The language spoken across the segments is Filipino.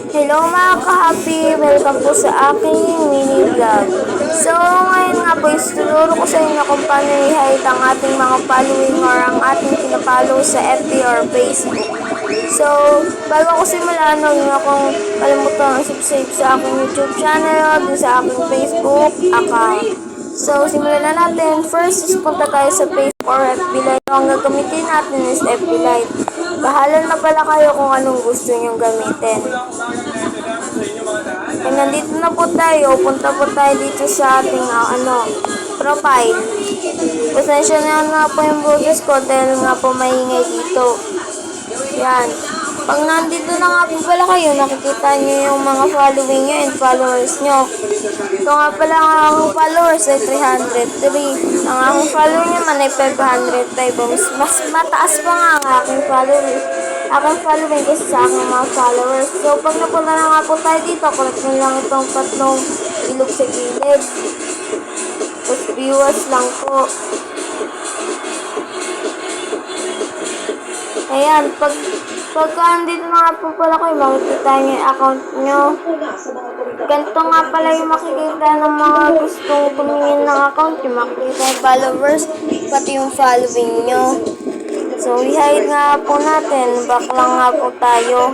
Hello mga ka-happy! Welcome po sa aking mini vlog. So, ngayon nga po, istuturo ko sa inyo kung paano i-hide ang ating mga following or ang ating pinapollow sa FB or Facebook. So, bago ko simulan, huwag niyo akong kalimutan ang subscribe sa aking YouTube channel, din sa aking Facebook account. So, simulan na natin. First is punta tayo sa Facebook or FB Lite. Ang gagamitin natin is FB Lite. Bahala na pala kayo kung anong gusto nyong gamitin. And nandito na po tayo. Punta po tayo dito sa ating profile. Pasensya na po yung boses ko dahil nga po maingay dito. Yan. Pag nandito na nga po pala kayo, nakikita nyo yung mga following nyo and followers nyo. Ito nga pala ang aking followers ay 303. Ang aking follower naman ay 505. Mas mataas pa nga ang aking following kasi sa aking mga followers. So, pag napunta na nga po tayo dito, correct nyo lang itong tatlong ilog sa gilid. Tapos viewers lang po. Ayan, pagka andito na nga po pala kayo, makikita nyo yung account nyo. Ganito nga pala yung makikita ng mga gustong tumingin ng account nyo. Makikita yung followers, pati yung following nyo. So, i-hide nga po natin. Back lang nga po tayo.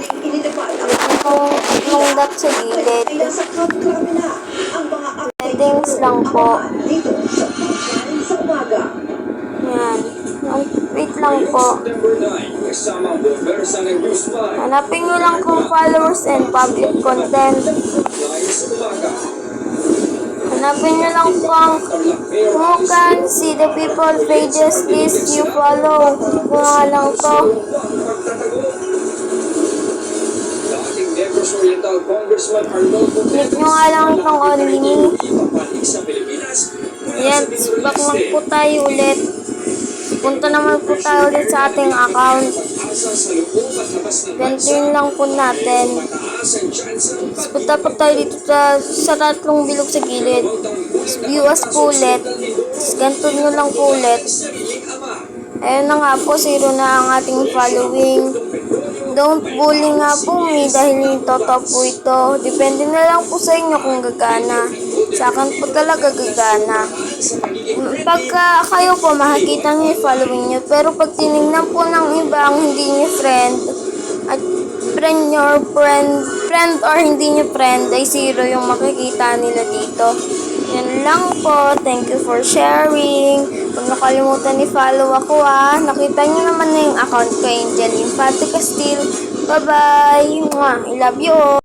Yung dot sa gilid. Settings lang po. Yan. Wait lang po. Hanapin nyo lang kung followers and public content. Hanapin nyo lang kung who can see the people pages list you follow. Kung nga lang to. Click nyo nga lang itong only me. Yan. Back lang po tayo ulit. Punta naman po tayo ulit sa ating account. Ganito yun lang po natin. Punta po tayo dito sa tatlong bilog sa gilid. View as po ulit. Ganito nyo lang po ulit. Ayun na nga po, 0 na ang ating following. Don't bully nga po me dahil yung totoo po ito. Depende na lang po sa inyo kung gagana. Sa akin po talaga gagana. Pagka kayo po makikita nyo yung following nyo, pero pag tinignan po ng iba ang hindi nyo friend, at friend or hindi nyo friend, ay 0 yung makikita nila dito. Yan lang po. Thank you for sharing. Huwag nakalimutan i-follow ako Nakita nyo naman na yung account ko, Angel Infante Castillo. Bye-bye. I love you all.